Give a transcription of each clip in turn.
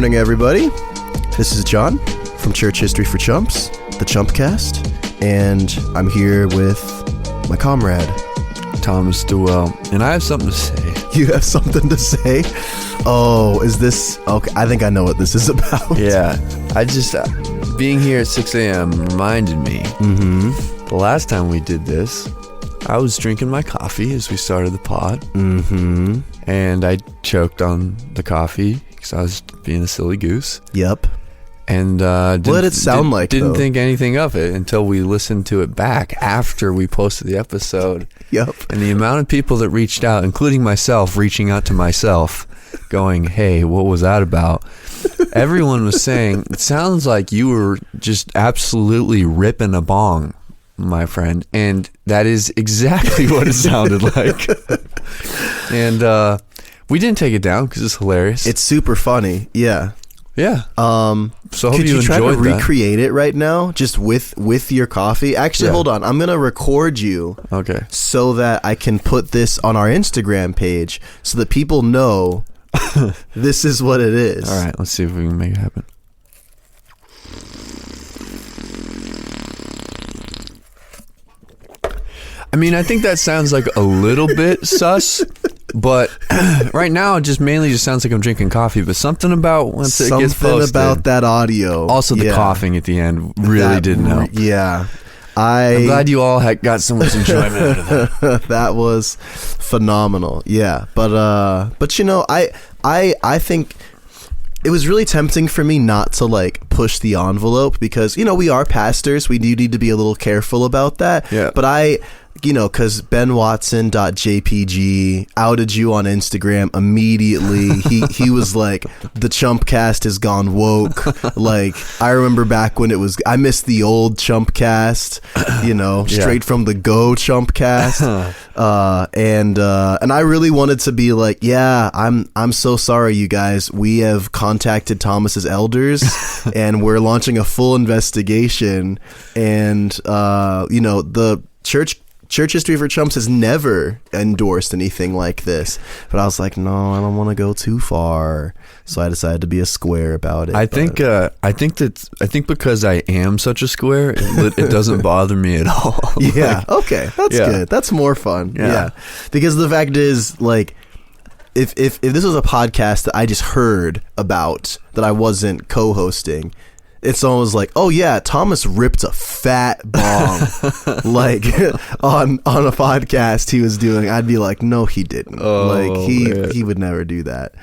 morning, everybody. This is John from Church History for Chumps, the Chumpcast, and I'm here with my comrade, Thomas Dewell, and I have something to say. You have something to say? Oh, is this... Okay, I think I know what this is about. Yeah, I just... being here at 6 a.m. reminded me, the last time we did this, I was drinking my coffee as we started the pod, and I choked on the coffee because I was being a silly goose. Yep. And what did it sound like, didn't though? think anything of it until we listened to it back after we posted the episode. Yep. And the amount of people that reached out, including myself, reaching out to myself, going, hey, what was that about? Everyone was saying, it sounds like you were just absolutely ripping a bong, my friend. And that is exactly what it sounded like. And we didn't take it down because it's hilarious. It's super funny. Yeah. Yeah. So hope could you try to enjoyed that. recreate it right now, just with your coffee? Actually, hold on. I'm gonna record you, Okay. so that I can put this on our Instagram page, so that people know this is what it is. All right. Let's see if we can make it happen. I mean, I think that sounds like a little bit sus, but right now it just mainly just sounds like I'm drinking coffee. But something about once it gets posted, Something about that audio. also the Yeah. coughing at the end really didn't help. Yeah. I'm glad you all got so much enjoyment out of that. That was phenomenal. Yeah. But you know, I think it was really tempting for me not to like push the envelope, because, you know, we are pastors. We do need to be a little careful about that. Yeah. But you know, because benwatson.jpg outed you on Instagram immediately. He was like, the Chumpcast has gone woke. Like, I remember back when I missed the old Chumpcast, you know, straight from the Go Chumpcast. And I really wanted to be like, yeah, I'm so sorry, you guys. We have contacted Thomas's elders and we're launching a full investigation. And, you know, the Church History for Chumps has never endorsed anything like this. But I was like, no, I don't want to go too far. So I decided to be a square about it. I think because I am such a square, it doesn't bother me at all. Yeah. Okay. That's good. That's more fun. Yeah. Because the fact is, like, if this was a podcast that I just heard about that I wasn't co-hosting, it's almost like, oh yeah, Thomas ripped a fat bong like on a podcast he was doing. I'd be like, no, he didn't. Like he would never do that.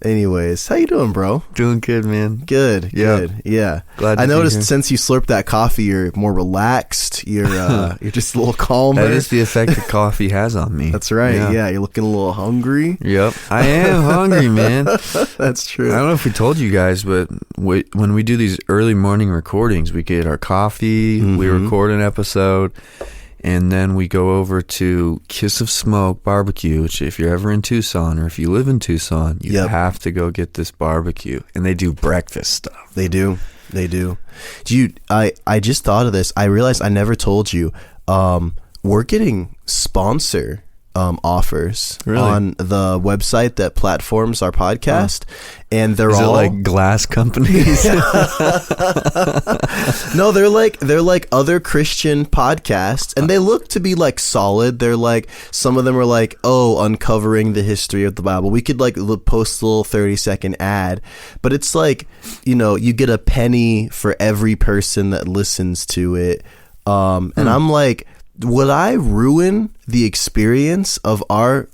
Anyways, how you doing, bro? Doing good, man. Good. Yeah. Glad to I be noticed here. since you slurped that coffee, you're more relaxed. You're just a little calmer. That is the effect that coffee has on me. That's right. Yeah, you're looking a little hungry. Yep. I am hungry, man. That's true. I don't know if we told you guys, but when we do these early morning recordings, we get our coffee, we record an episode, and then we go over to Kiss of Smoke Barbecue, which if you're ever in Tucson or if you live in Tucson, you have to go get this barbecue. And they do breakfast stuff. They do. Dude, I just thought of this. I realized I never told you. We're getting sponsor offers on the website that platforms our podcast, and they're all like glass companies. No, they're like other Christian podcasts, and they look to be like solid. They're like, some of them are like, oh, uncovering the history of the Bible. We could like post a little 30-second ad, but it's like, you know, you get a penny for every person that listens to it. And I'm like, would I ruin the experience of our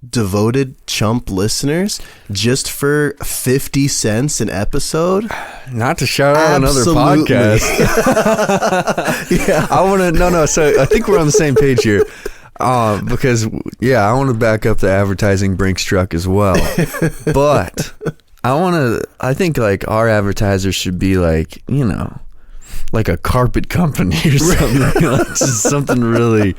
devoted chump listeners just for 50 cents an episode? Not to shout out another Absolutely. podcast. Yeah. I want to, so I think we're on the same page here. Because, I want to back up the advertising Brinks truck as well. But I think like our advertisers should be like, you know, like a carpet company or something. Like just something really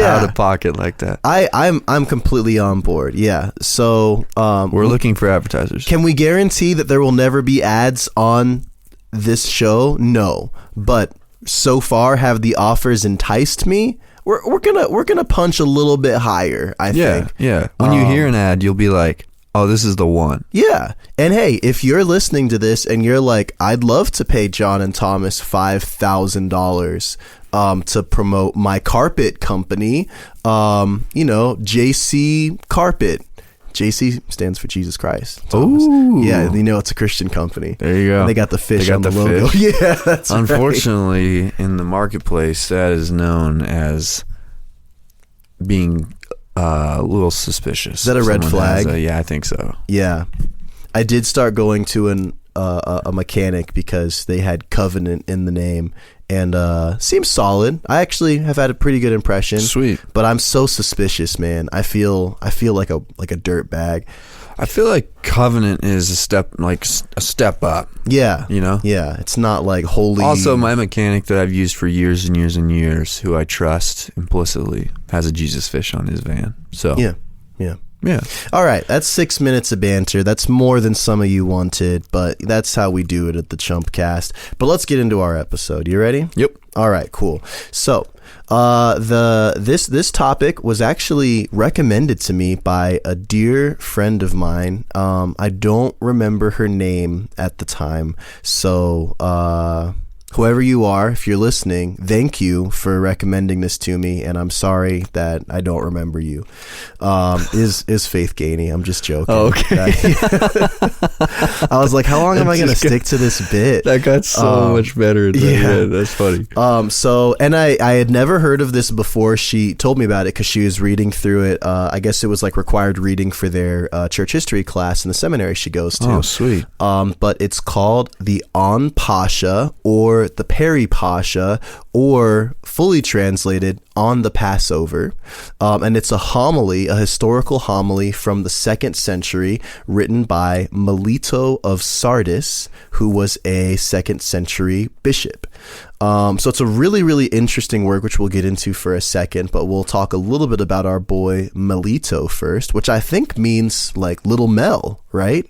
out of pocket like that. I'm completely on board. Yeah. So we're looking for advertisers. Can we guarantee that there will never be ads on this show? No. But so far, have the offers enticed me? We're gonna punch a little bit higher, I think. Yeah. When you hear an ad, you'll be like, oh, this is the one. Yeah. And hey, if you're listening to this and you're like, I'd love to pay John and Thomas $5,000 to promote my carpet company, JC Carpet. JC stands for Jesus Christ. Oh, yeah, it's a Christian company. There you go. And they got the fish on the logo. Fish. Yeah, that's Unfortunately, in the marketplace, that is known as being a little suspicious. Is that a red flag? Yeah, I think so. Yeah, I did start going to a mechanic because they had Covenant in the name. And seems solid. I actually have had a pretty good impression. Sweet. But I'm so suspicious, man. I feel like a dirt bag. I feel like Covenant is a step up. Yeah. Yeah. It's not like holy. Also, my mechanic that I've used for years and years and years, who I trust implicitly, has a Jesus fish on his van. So Yeah. All right, that's 6 minutes of banter. That's more than some of you wanted, but that's how we do it at the Chumpcast. But let's get into our episode. You ready? Yep. All right, cool. So, this topic was actually recommended to me by a dear friend of mine. I don't remember her name at the time, so whoever you are, if you're listening, thank you for recommending this to me, and I'm sorry that I don't remember you. Is Faith Gainey? I'm just joking. Oh, okay. I was like, how long am I going to stick to this bit? That got so much better. Yeah, that's funny. And I had never heard of this before. She told me about it because she was reading through it. I guess it was like required reading for their church history class in the seminary she goes to. Oh, sweet. But it's called the On Pascha, or the Peri Pascha, or fully translated, On the Passover. And it's a homily, a historical homily from the 2nd century, written by Melito of Sardis, who was a 2nd century bishop. So it's a really, really interesting work, which we'll get into for a second, but we'll talk a little bit about our boy Melito first, which I think means like little Mel, right?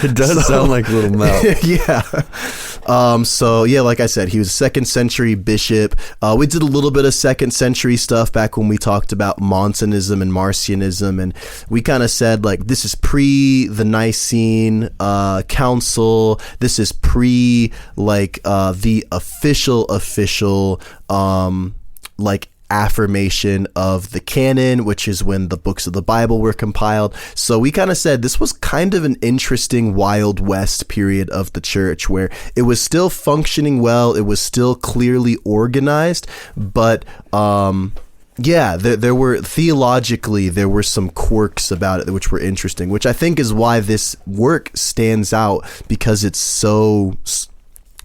It does sound like Little Mel. Yeah. Like I said, he was a 2nd century bishop. We did a little bit of 2nd century stuff back when we talked about Montanism and Marcionism, and we kind of said like this is pre the Nicene Council. This is pre the official affirmation of the canon, which is when the books of the Bible were compiled. So we kind of said this was kind of an interesting Wild West period of the church where it was still functioning well, it was still clearly organized, but there were theologically there were some quirks about it which were interesting, which I think is why this work stands out, because it's so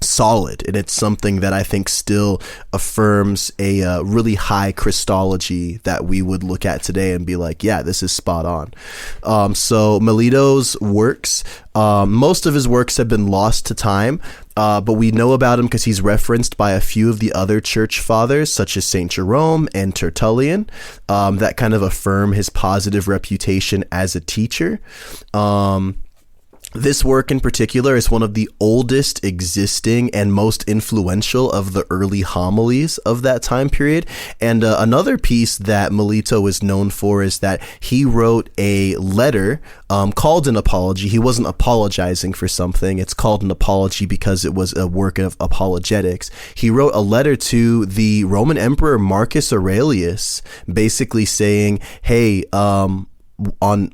solid, and it's something that I think still affirms a really high Christology that we would look at today and be like, yeah, this is spot on. So Melito's works, most of his works have been lost to time, but we know about him because he's referenced by a few of the other church fathers, such as Saint Jerome and Tertullian, that kind of affirm his positive reputation as a teacher. This work in particular is one of the oldest existing and most influential of the early homilies of that time period. And another piece that Melito is known for is that he wrote a letter called an apology. He wasn't apologizing for something. It's called an apology because it was a work of apologetics. He wrote a letter to the Roman Emperor Marcus Aurelius, basically saying, hey, on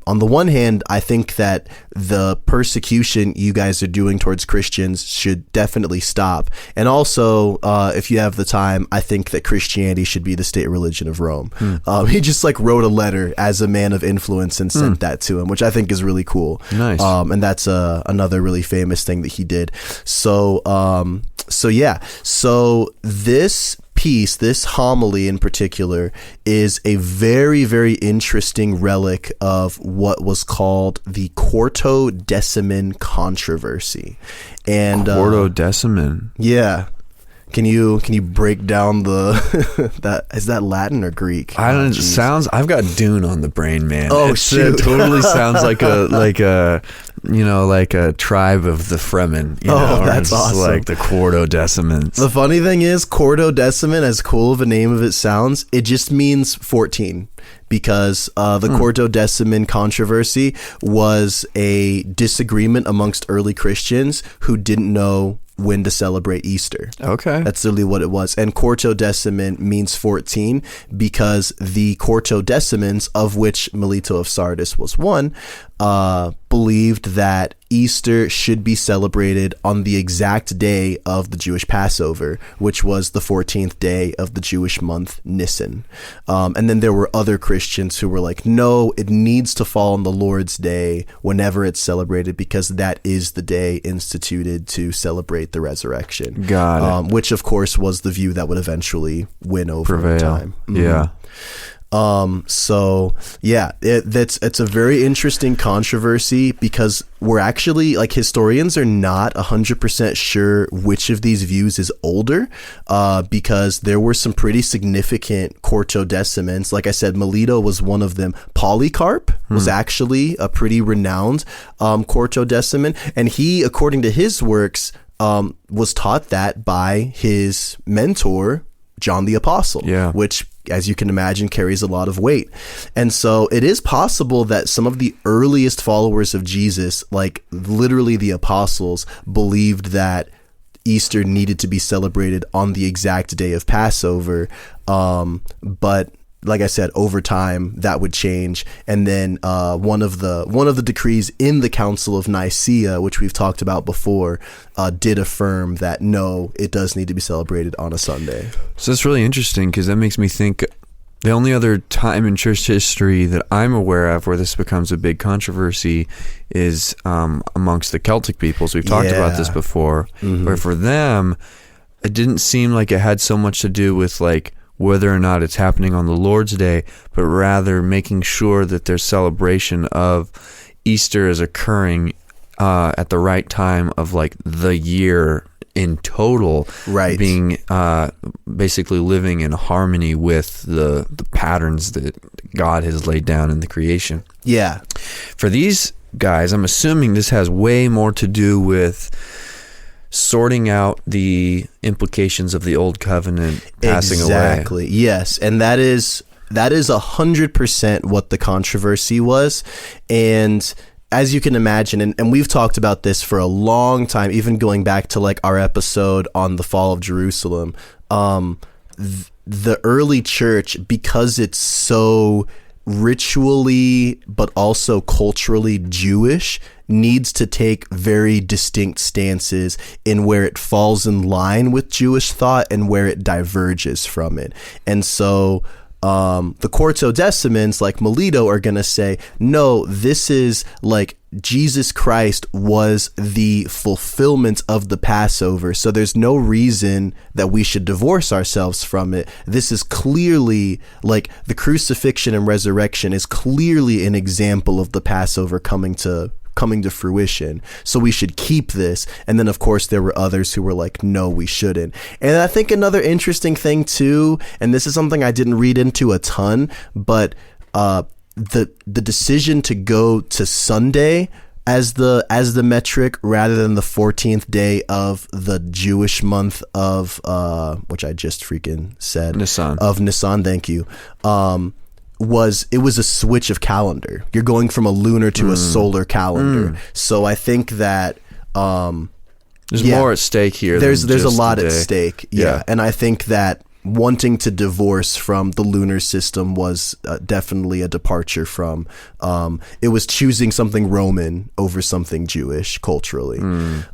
the one hand, I think that the persecution you guys are doing towards Christians should definitely stop. And also, if you have the time, I think that Christianity should be the state religion of Rome. He just wrote a letter as a man of influence and sent that to him, which I think is really cool. Nice. And that's another really famous thing that he did. So this piece, this homily in particular, is a very, very interesting relic of what was called the Quartodeciman controversy. And Quartodeciman. Yeah. Can you break down that? Is that Latin or Greek? I don't. Sounds. I've got Dune on the brain, man. Oh, shoot. It totally sounds like a tribe of the Fremen. That's awesome. Like the Quartodecimans. The funny thing is, Quartodeciman, as cool of a name as it sounds, it just means 14. because the Quartodeciman controversy was a disagreement amongst early Christians who didn't know when to celebrate Easter. Okay. That's literally what it was. And Quartodeciman means 14 because the Quartodecimans, of which Melito of Sardis was one, believed that Easter should be celebrated on the exact day of the Jewish Passover, which was the 14th day of the Jewish month Nisan. And then there were other Christians who were like, no, it needs to fall on the Lord's Day whenever it's celebrated, because that is the day instituted to celebrate the resurrection. Got it. Which, of course, was the view that would eventually win over in time. Mm-hmm. Yeah. So yeah, it's a very interesting controversy, because we're actually, like, historians are not 100% sure which of these views is older, because there were some pretty significant Quartodecimans. Like I said, Melito was one of them. Polycarp was actually a pretty renowned Quartodeciman, and he, according to his works, was taught that by his mentor, John the Apostle, which, as you can imagine, carries a lot of weight. And so it is possible that some of the earliest followers of Jesus, like literally the apostles, believed that Easter needed to be celebrated on the exact day of Passover. But like I said, over time that would change. And then one of the decrees in the Council of Nicaea, which we've talked about before, did affirm that no, it does need to be celebrated on a Sunday. So that's really interesting, because that makes me think the only other time in church history that I'm aware of where this becomes a big controversy is amongst the Celtic peoples. We've talked about this before, where for them, it didn't seem like it had so much to do with like whether or not it's happening on the Lord's Day, but rather making sure that their celebration of Easter is occurring at the right time of like the year in total, right? Being basically living in harmony with the patterns that God has laid down in the creation. Yeah. For these guys, I'm assuming this has way more to do with sorting out the implications of the old covenant passing away. Exactly. Yes, and that is 100% what the controversy was. And as you can imagine, and we've talked about this for a long time, even going back to like our episode on the fall of Jerusalem, the early church, because it's so ritually but also culturally Jewish, needs to take very distinct stances in where it falls in line with Jewish thought and where it diverges from it. And so the Quartodecimans, like Melito, are going to say, no, this is like Jesus Christ was the fulfillment of the Passover, so there's no reason that we should divorce ourselves from it. This is clearly, like, the crucifixion and resurrection is clearly an example of the Passover coming to fruition, so we should keep this. And then of course there were others who were like, no, we shouldn't. And I think another interesting thing too, and this is something I didn't read into a ton, but the decision to go to Sunday as the metric rather than the 14th day of the Jewish month of which I just freaking said, Nisan, thank you, was a switch of calendar. You're going from a lunar to a solar calendar. So I think that there's more at stake here. There's a lot at stake. Yeah. And I think that wanting to divorce from the lunar system was definitely a departure from it was choosing something Roman over something Jewish culturally.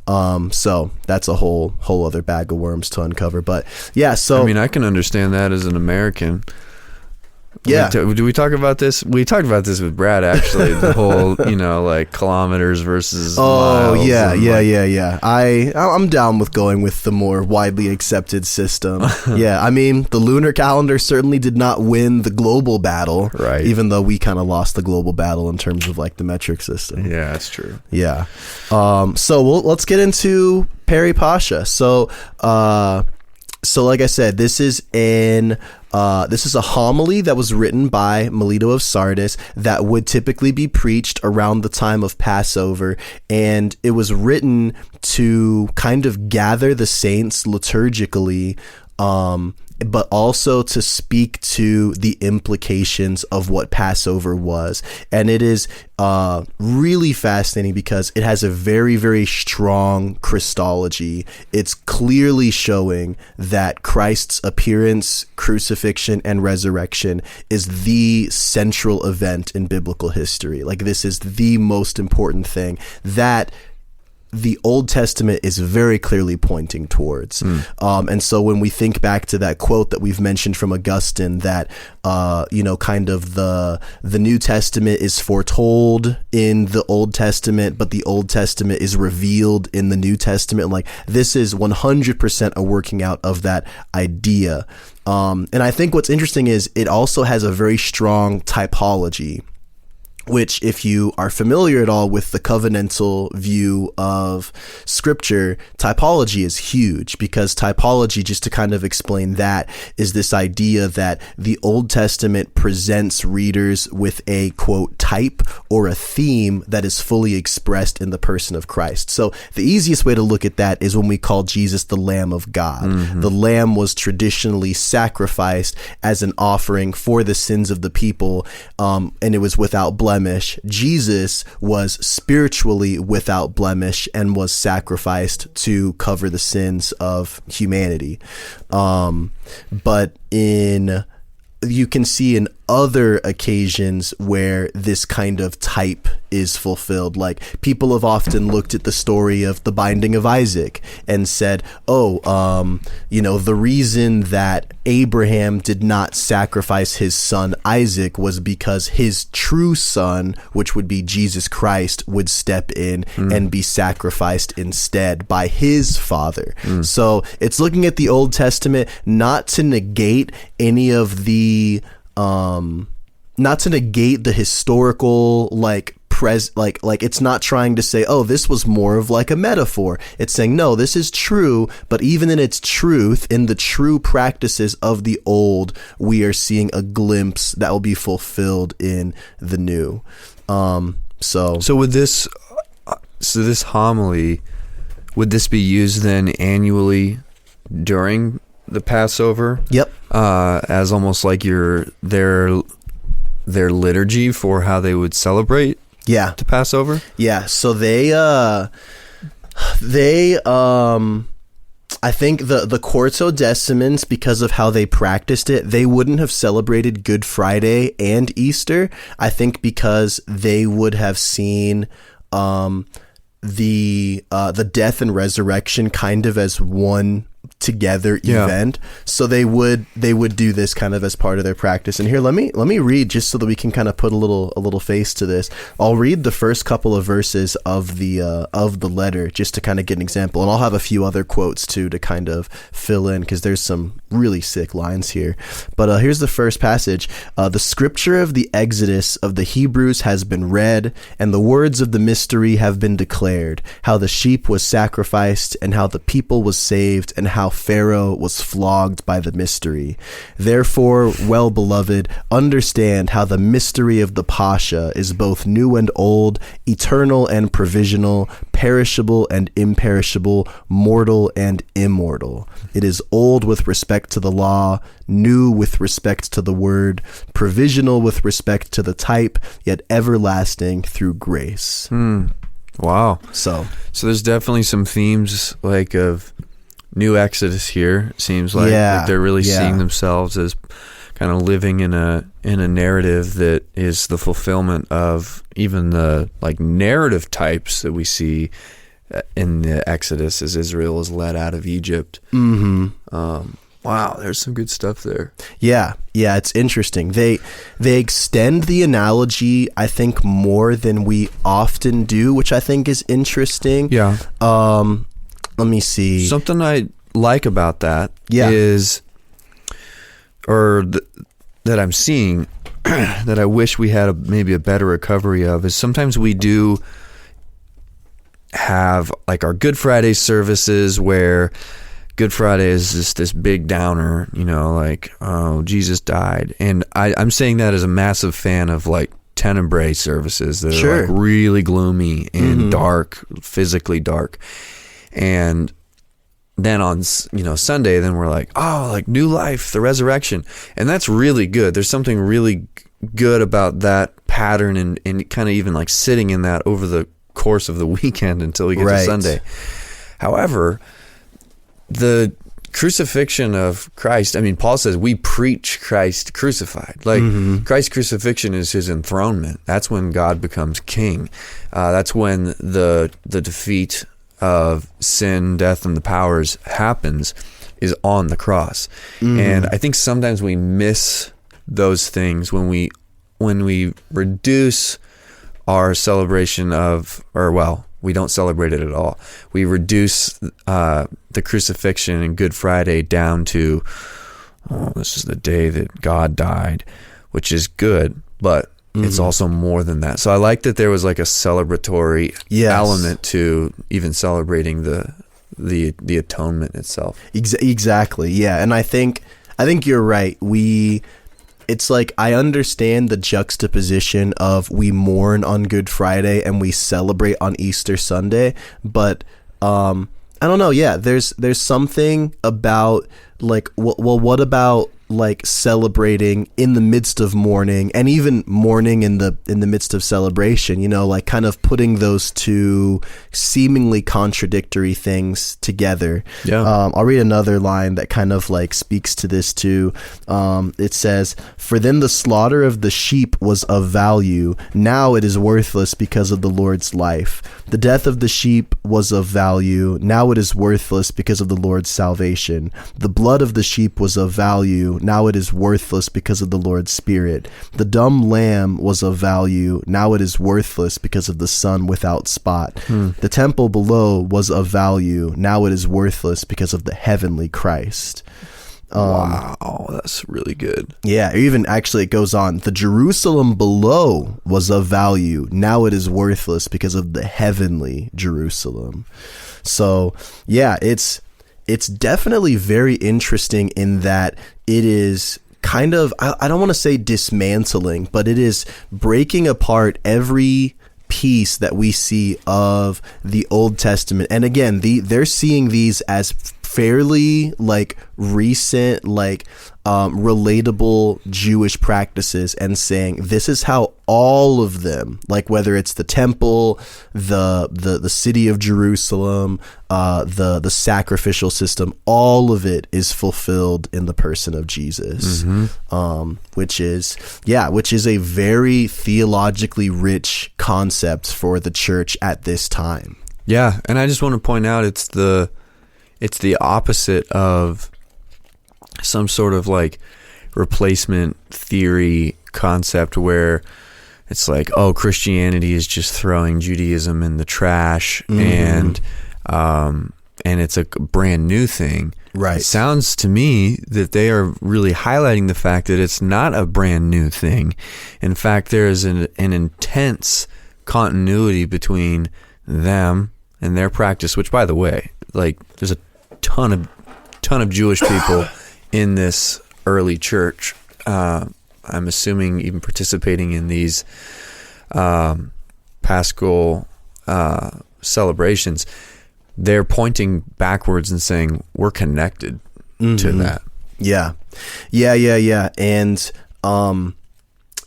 So that's a whole other bag of worms to uncover. But yeah, so I mean, I can understand that as an American. Yeah. Do we talk about this? We talked about this with Brad, actually. The whole, like kilometers versus miles. Yeah. I'm down with going with the more widely accepted system. Yeah, I mean, the lunar calendar certainly did not win the global battle, right? Even though we kind of lost the global battle in terms of like the metric system. Yeah, that's true. Yeah. So let's get into Peri Pascha. So like I said, this is a homily that was written by Melito of Sardis that would typically be preached around the time of Passover, and it was written to kind of gather the saints liturgically but also to speak to the implications of what Passover was. And it is really fascinating because it has a very, very strong Christology. It's clearly showing that Christ's appearance, crucifixion, and resurrection is the central event in biblical history. Like, this is the most important thing that the Old Testament is very clearly pointing towards. And so when we think back to that quote that we've mentioned from Augustine, that, kind of the New Testament is foretold in the Old Testament, but the Old Testament is revealed in the New Testament. Like, this is 100% a working out of that idea. And I think what's interesting is it also has a very strong typology, which, if you are familiar at all with the covenantal view of scripture, typology is huge, because typology, just to kind of explain that, is this idea that the Old Testament presents readers with a, quote, type or a theme that is fully expressed in the person of Christ. So the easiest way to look at that is when we call Jesus the Lamb of God. The Lamb was traditionally sacrificed as an offering for the sins of the people, and it was without blemish. Jesus was spiritually without blemish and was sacrificed to cover the sins of humanity. But you can see in other occasions where this kind of type is fulfilled. Like, people have often looked at the story of the binding of Isaac and said, the reason that Abraham did not sacrifice his son Isaac was because his true son, which would be Jesus Christ, would step in and be sacrificed instead by his father. So it's looking at the Old Testament not to negate any of the not to negate the historical, it's not trying to say, oh, this was more of like a metaphor. It's saying, no, this is true, but even in its truth, in the true practices of the old, we are seeing a glimpse that will be fulfilled in the new. So with this homily, would this be used then annually during the Passover? Yep. As almost like their liturgy for how they would celebrate the Passover? Yeah. So they I think the Quartodecimans, because of how they practiced it, they wouldn't have celebrated Good Friday and Easter. I think because they would have seen the death and resurrection kind of as one together event. So they would do this kind of as part of their practice. And here, let me read, just so that we can kind of put a little face to this. I'll read the first couple of verses of the letter, just to kind of get an example, and I'll have a few other quotes too to kind of fill in, because there's some really sick lines here. But here's the first passage. The scripture of the Exodus of the Hebrews has been read, and the words of the mystery have been declared, how the sheep was sacrificed, and how the people was saved, and how Pharaoh was flogged by the mystery. Therefore, well beloved, understand how the mystery of the Pascha is both new and old, eternal and provisional, perishable and imperishable, mortal and immortal. It is old with respect to the law, new with respect to the word, provisional with respect to the type, yet everlasting through grace. Wow. So there's definitely some themes like of new Exodus here. It seems like they're really seeing themselves as kind of living in a narrative that is the fulfillment of even the like narrative types that we see in the Exodus as Israel is led out of Egypt. Wow, there's some good stuff there. Yeah, it's interesting. They extend the analogy, I think, more than we often do, which I think is interesting. Yeah. Let me see. Something I like about that is, that I'm seeing, that I wish we had maybe a better recovery of, is sometimes we do have like our Good Friday services where Good Friday is just this big downer, like, oh, Jesus died. And I'm saying that as a massive fan of like Tenebrae services that are like really gloomy and dark, physically dark. And then on, Sunday, then we're like, oh, like new life, the resurrection. And that's really good. There's something really good about that pattern and kind of even like sitting in that over the course of the weekend until we get to Sunday. However, the crucifixion of Christ, I mean, Paul says we preach Christ crucified. Like Christ's crucifixion is his enthronement. That's when God becomes king. That's when the defeat of sin, death, and the powers happens, is on the cross. And I think sometimes we miss those things when we reduce our celebration of, we don't celebrate it at all. We reduce the crucifixion and Good Friday down to, this is the day that God died, which is good, but it's also more than that. So I like that there was like a celebratory element to even celebrating the atonement itself. Exactly. Yeah. And I think you're right. It's like, I understand the juxtaposition of we mourn on Good Friday and we celebrate on Easter Sunday, but I don't know. Yeah, there's something about like, what about like celebrating in the midst of mourning, and even mourning in the midst of celebration, like kind of putting those two seemingly contradictory things together. I'll read another line that kind of like speaks to this too. It says, "For then the slaughter of the sheep was of value, now it is worthless because of the Lord's life. The death of the sheep was of value, now it is worthless because of the Lord's salvation. The blood of the sheep was of value, now it is worthless because of the Lord's Spirit. The dumb lamb was of value, now it is worthless because of the Son without spot. The temple below was of value, now it is worthless because of the heavenly Christ." Wow, that's really good. Yeah, even actually it goes on. "The Jerusalem below was of value, now it is worthless because of the heavenly Jerusalem." So yeah, it's definitely very interesting in that it is kind of, I don't want to say dismantling, but it is breaking apart every piece that we see of the Old Testament. And again, they're seeing these as fairly like recent, like relatable Jewish practices, and saying this is how all of them, like whether it's the temple, the city of Jerusalem, the sacrificial system, all of it is fulfilled in the person of Jesus, which is a very theologically rich concept for the church at this time. Yeah, and I just want to point out it's the opposite of some sort of like replacement theory concept where it's like, oh, Christianity is just throwing Judaism in the trash, and it's a brand new thing. Right. It sounds to me that they are really highlighting the fact that it's not a brand new thing. In fact, there is an intense continuity between them and their practice, which, by the way, like there's a ton of Jewish people in this early church. I'm assuming even participating in these Paschal celebrations. They're pointing backwards and saying we're connected to that. Yeah. And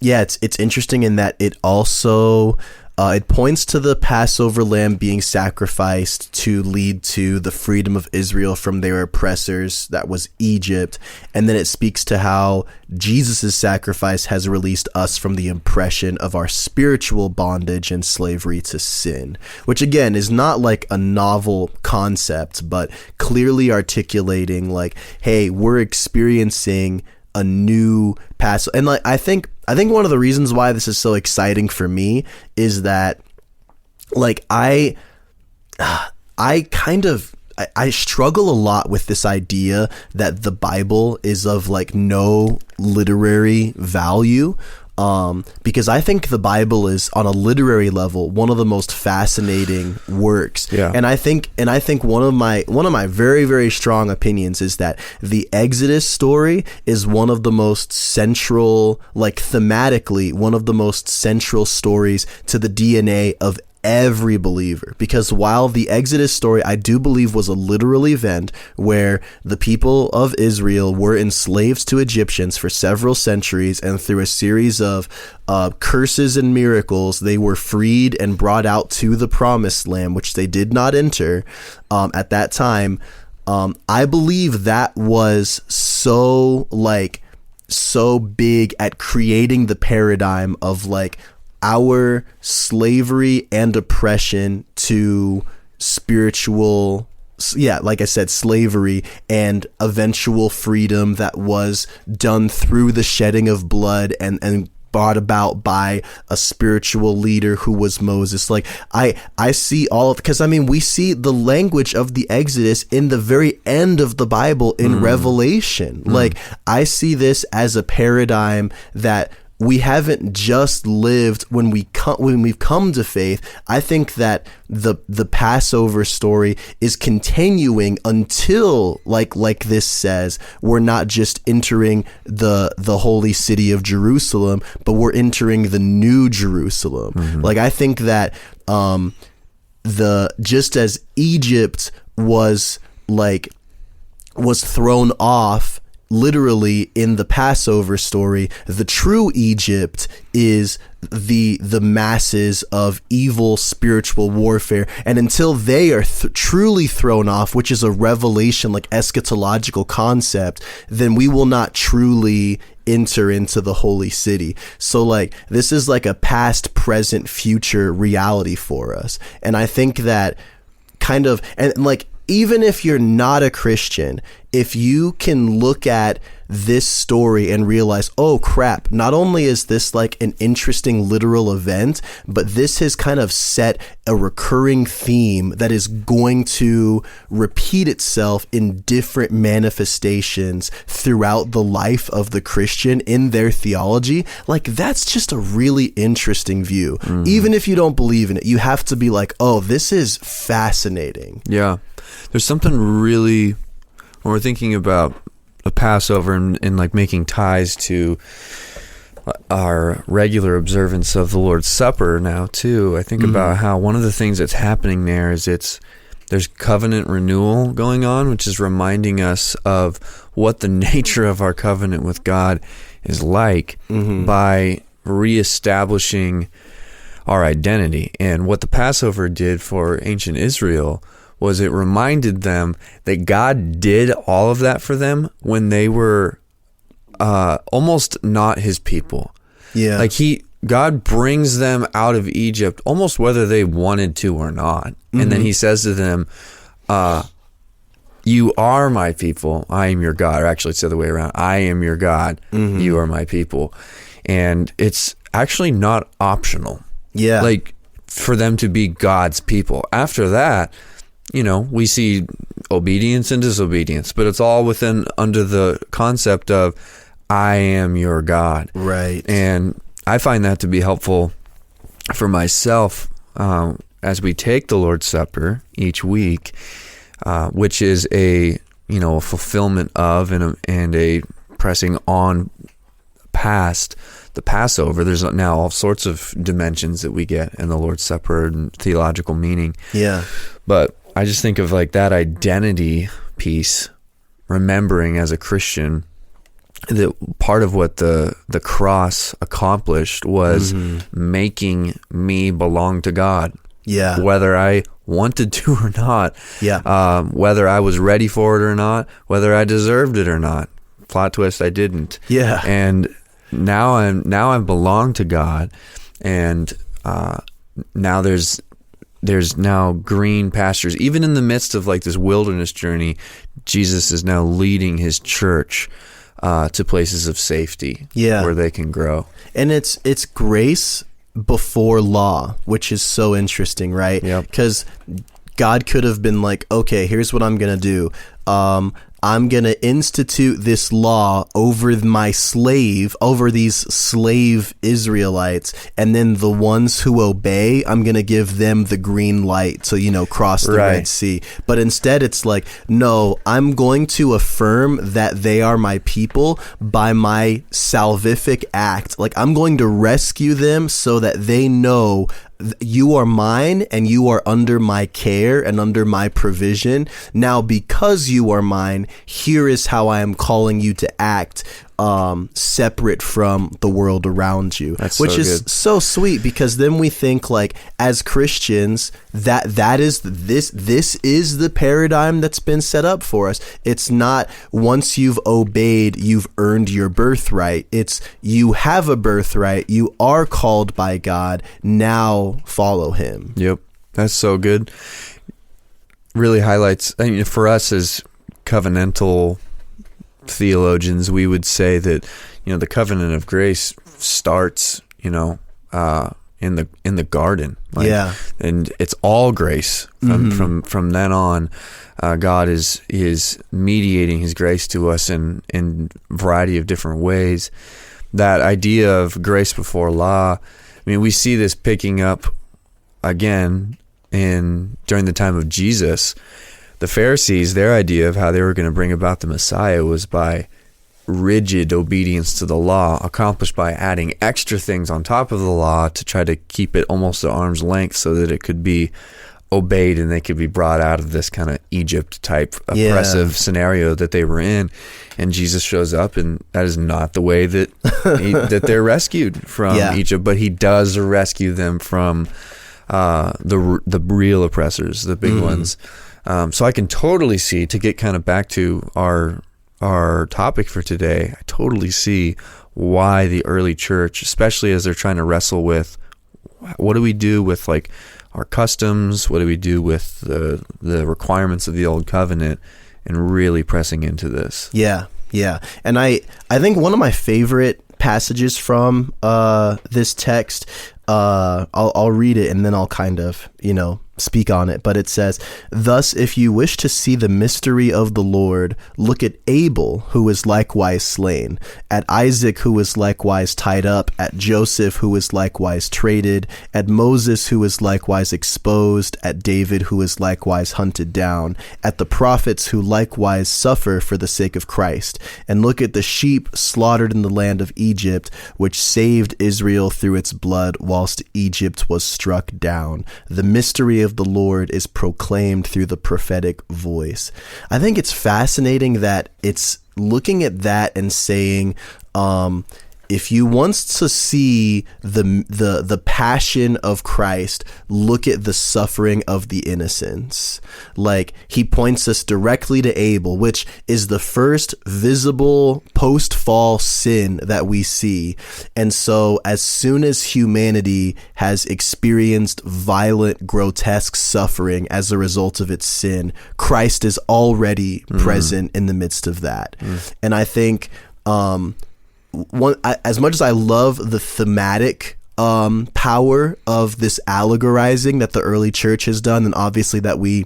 it's interesting in that it also it points to the Passover lamb being sacrificed to lead to the freedom of Israel from their oppressors, that was Egypt. And then it speaks to how Jesus' sacrifice has released us from the oppression of our spiritual bondage and slavery to sin, which again is not like a novel concept, but clearly articulating like, hey, we're experiencing a new Passover. And like, I think one of the reasons why this is so exciting for me is that like I struggle a lot with this idea that the Bible is of like no literary value. Because I think the Bible is, on a literary level, one of the most fascinating works. Yeah. And I think one of my very, very strong opinions is that the Exodus story is one of the most central, like thematically, one of the most central stories to the DNA of every believer, because while the Exodus story, I do believe, was a literal event where the people of Israel were enslaved to Egyptians for several centuries, and through a series of curses and miracles, they were freed and brought out to the promised land, which they did not enter at that time. I believe that was so big at creating the paradigm of like our slavery and oppression to spiritual, like I said, slavery and eventual freedom that was done through the shedding of blood and brought about by a spiritual leader who was Moses. Like I see all of, because I mean, we see the language of the Exodus in the very end of the Bible in Revelation. Like I see this as a paradigm that we haven't just lived when we've come to faith. I think that the Passover story is continuing until, like this says, we're not just entering the holy city of Jerusalem, but we're entering the new Jerusalem. Like I think that just as Egypt was thrown off literally in the Passover story, the true Egypt is the masses of evil spiritual warfare, and until they are truly thrown off, which is a revelation, like eschatological concept, then we will not truly enter into the holy city. So like this is like a past, present, future reality for us. And I think that kind of, and like, even if you're not a Christian, if you can look at this story and realize, oh crap, not only is this like an interesting literal event, but this has kind of set a recurring theme that is going to repeat itself in different manifestations throughout the life of the Christian in their theology. Like that's just a really interesting view. Even if you don't believe in it, you have to be like, oh, this is fascinating. Yeah. There's something really, when we're thinking about a Passover and like making ties to our regular observance of the Lord's Supper now too, I think about how one of the things that's happening there is there's covenant renewal going on, which is reminding us of what the nature of our covenant with God is like by reestablishing our identity. And what the Passover did for ancient Israel was it reminded them that God did all of that for them when they were almost not his people. Yeah. Like God brings them out of Egypt almost whether they wanted to or not. And then he says to them, you are my people, I am your God. Or actually it's the other way around. I am your God, you are my people. And it's actually not optional. Yeah. Like for them to be God's people. After that, you know, we see obedience and disobedience, but it's all under the concept of I am your God. Right. And I find that to be helpful for myself as we take the Lord's Supper each week, which is a fulfillment of and a pressing on past the Passover. There's now all sorts of dimensions that we get in the Lord's Supper and theological meaning. Yeah. But I just think of like that identity piece, remembering as a Christian that part of what the cross accomplished was making me belong to God. Yeah. Whether I wanted to or not. Yeah. Whether I was ready for it or not, whether I deserved it or not. Plot twist, I didn't. Yeah. And now I belong to God, and now there's now green pastures. Even in the midst of like this wilderness journey, Jesus is now leading his church to places of safety, where they can grow. And it's grace before law, which is so interesting, right? Because God could have been like, okay, here's what I'm gonna do. I'm going to institute this law over these slave Israelites, and then the ones who obey, I'm going to give them the green light to, cross the Red Sea. But instead it's like, no, I'm going to affirm that they are my people by my salvific act. Like I'm going to rescue them so that they know you are mine and you are under my care and under my provision. Now, because you are mine, here is how I am calling you to act, separate from the world around you. Which is so sweet, because then we think, like, as Christians, that is this is the paradigm that's been set up for us. It's not once you've obeyed, you've earned your birthright. It's you have a birthright, you are called by God, now follow him. Yep, that's so good. Really highlights, I mean, for us as covenantal theologians, we would say that, you know, the covenant of grace starts, you know, in the garden, like, and it's all grace from then on. God is mediating his grace to us in a variety of different ways. That idea of grace before law, I mean, we see this picking up again during the time of Jesus. The Pharisees, their idea of how they were going to bring about the Messiah was by rigid obedience to the law, accomplished by adding extra things on top of the law to try to keep it almost at arm's length so that it could be obeyed and they could be brought out of this kind of Egypt type oppressive scenario that they were in. And Jesus shows up, and that is not the way that that they're rescued from Egypt, but he does rescue them from the real oppressors, the big ones. So I can totally see, to get kind of back to our topic for today, I totally see why the early church, especially as they're trying to wrestle with what do we do with, like, our customs, what do we do with the requirements of the old covenant, and really pressing into this. Yeah. And I think one of my favorite passages from this text, I'll read it and then I'll kind of, speak on it. But it says, "Thus, if you wish to see the mystery of the Lord, look at Abel, who was likewise slain, at Isaac, who was likewise tied up, at Joseph, who was likewise traded, at Moses, who was likewise exposed, at David, who was likewise hunted down, at the prophets, who likewise suffer for the sake of Christ. And look at the sheep slaughtered in the land of Egypt, which saved Israel through its blood, whilst Egypt was struck down. The mystery of the Lord is proclaimed through the prophetic voice." I think it's fascinating that it's looking at that and saying, if you want to see the passion of Christ, look at the suffering of the innocents. Like, he points us directly to Abel, which is the first visible post-fall sin that we see. And so as soon as humanity has experienced violent, grotesque suffering as a result of its sin, Christ is already present in the midst of that. And I think as much as I love the thematic power of this allegorizing that the early church has done, and obviously that we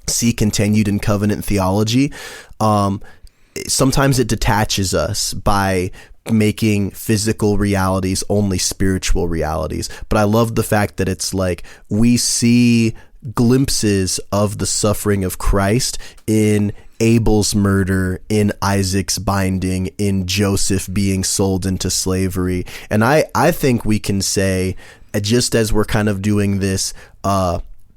see continued in covenant theology, sometimes it detaches us by making physical realities only spiritual realities. But I love the fact that it's like we see glimpses of the suffering of Christ in Abel's murder, in Isaac's binding, in Joseph being sold into slavery. And I think we can say, just as we're kind of doing this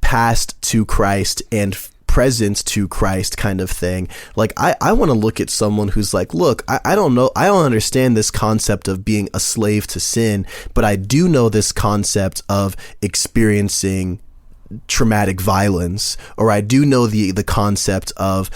past to Christ and present to Christ kind of thing, like I want to look at someone who's like, look, I don't know, I don't understand this concept of being a slave to sin, but I do know this concept of experiencing traumatic violence, or I do know the concept of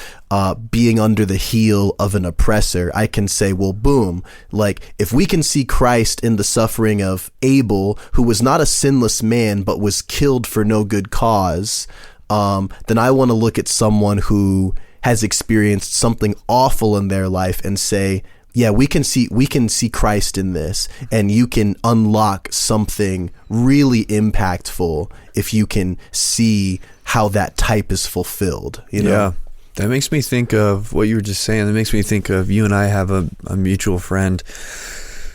being under the heel of an oppressor. I can say, well, boom, like if we can see Christ in the suffering of Abel, who was not a sinless man but was killed for no good cause, then I want to look at someone who has experienced something awful in their life and say, yeah, we can see Christ in this, and you can unlock something really impactful if you can see how that type is fulfilled. Yeah, that makes me think of what you were just saying. That makes me think of, you and I have a mutual friend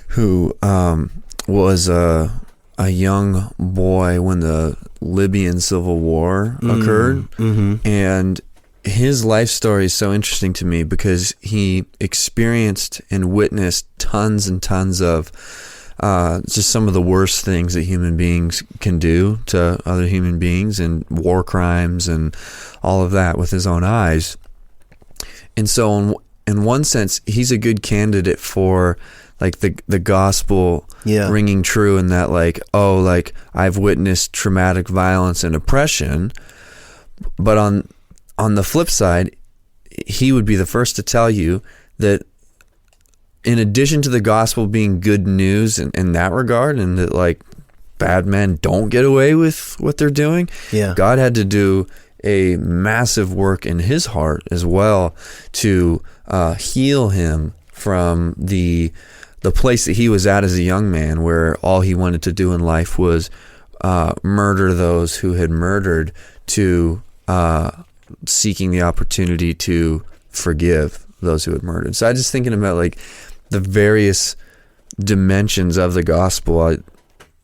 who was a young boy when the Libyan civil war occurred, and his life story is so interesting to me because he experienced and witnessed tons and tons of just some of the worst things that human beings can do to other human beings, and war crimes and all of that with his own eyes. And so in one sense, he's a good candidate for like the gospel ringing true in that, like, oh, like I've witnessed traumatic violence and oppression. But on the flip side, he would be the first to tell you that in addition to the gospel being good news in that regard, and that like bad men don't get away with what they're doing, God had to do a massive work in his heart as well to heal him from the place that he was at as a young man, where all he wanted to do in life was murder those who had murdered, to seeking the opportunity to forgive those who had murdered. So I just thinking about like the various dimensions of the gospel,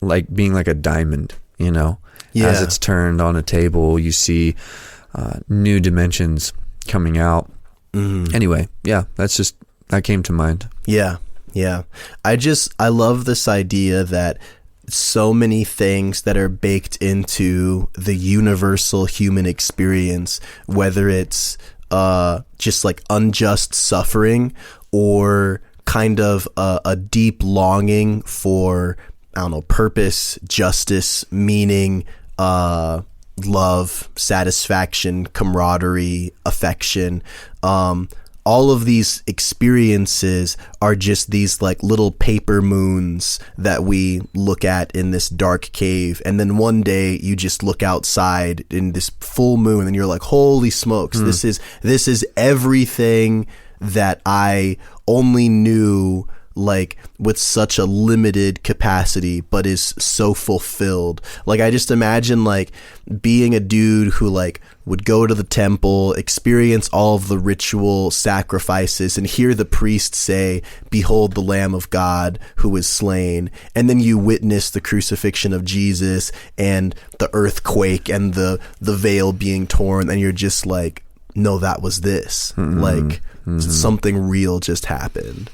like being like a diamond, you know, as it's turned on a table, you see new dimensions coming out. Anyway, that came to mind. Yeah. I love this idea that so many things that are baked into the universal human experience, whether it's just like unjust suffering or kind of a deep longing for, I don't know, purpose, justice, meaning, love, satisfaction, camaraderie, affection, all of these experiences are just these like little paper moons that we look at in this dark cave. And then one day you just look outside in this full moon and you're like, holy smokes, this is everything that I only knew like with such a limited capacity, but is so fulfilled. Like I just imagine like being a dude who like would go to the temple, experience all of the ritual sacrifices, and hear the priest say, "Behold the Lamb of God who is slain." And then you witness the crucifixion of Jesus and the earthquake and the veil being torn, and you're just like, no, that was this. Like something real just happened.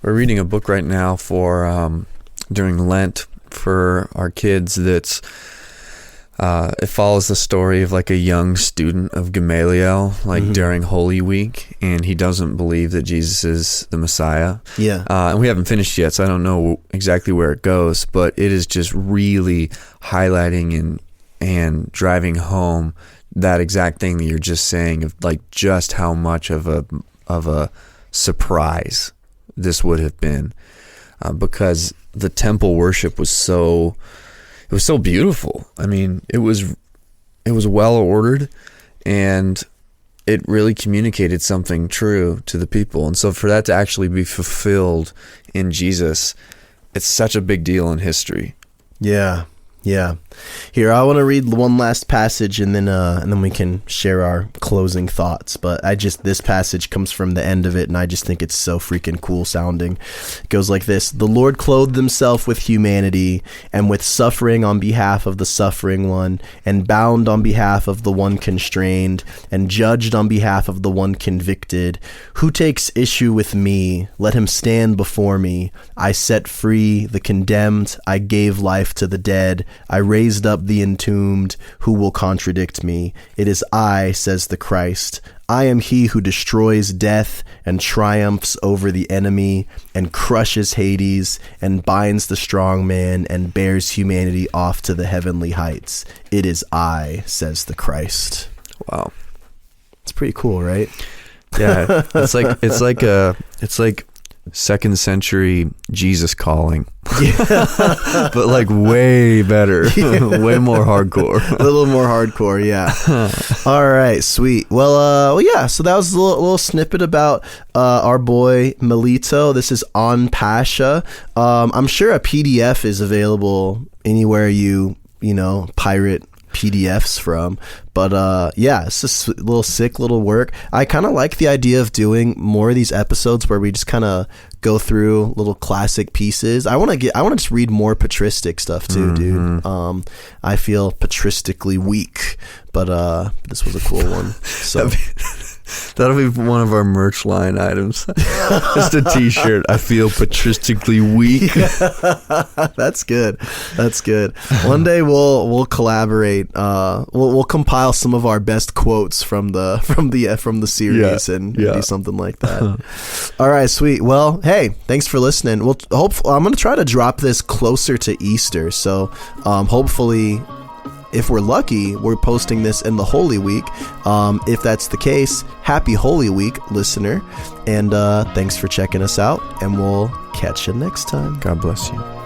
We're reading a book right now for during Lent for our kids that's it follows the story of like a young student of Gamaliel, like during Holy Week, and he doesn't believe that Jesus is the Messiah. And we haven't finished yet, so I don't know exactly where it goes, but it is just really highlighting and driving home that exact thing that you're just saying, of like just how much of a surprise this would have been, because the temple worship was so beautiful. I mean, it was well ordered, and it really communicated something true to the people. And so for that to actually be fulfilled in Jesus, it's such a big deal in history. Yeah. Here, I want to read one last passage, and then we can share our closing thoughts. But this passage comes from the end of it, and I just think it's so freaking cool sounding. It goes like this: "The Lord clothed himself with humanity, and with suffering on behalf of the suffering one, and bound on behalf of the one constrained, and judged on behalf of the one convicted. Who takes issue with me? Let him stand before me. I set free the condemned. I gave life to the dead. I raised up the entombed. Who will contradict me? It is I, says the Christ. I am he who destroys death and triumphs over the enemy and crushes Hades and binds the strong man and bears humanity off to the heavenly heights. It is I, says the Christ." Wow. It's pretty cool, right? Yeah. It's like 2nd century Jesus calling. But like way better. Way more hardcore. A little more hardcore, yeah. All right, sweet. Well, yeah, so that was a little snippet about our boy Melito. This is On Pascha. I'm sure a PDF is available anywhere you pirate PDFs from, but yeah, it's just a little sick little work. I kind of like the idea of doing more of these episodes where we just kind of go through little classic pieces. I want to just read more patristic stuff too, dude. I feel patristically weak, but this was a cool one. So That'll be one of our merch line items. Just a t-shirt. I feel patristically weak. That's good. That's good. One day we'll collaborate. We'll compile some of our best quotes from the series and do something like that. All right, sweet. Well, hey, thanks for listening. I'm gonna try to drop this closer to Easter. So hopefully, if we're lucky, we're posting this in the Holy Week. If that's the case, happy Holy Week, listener. And thanks for checking us out. And we'll catch you next time. God bless you.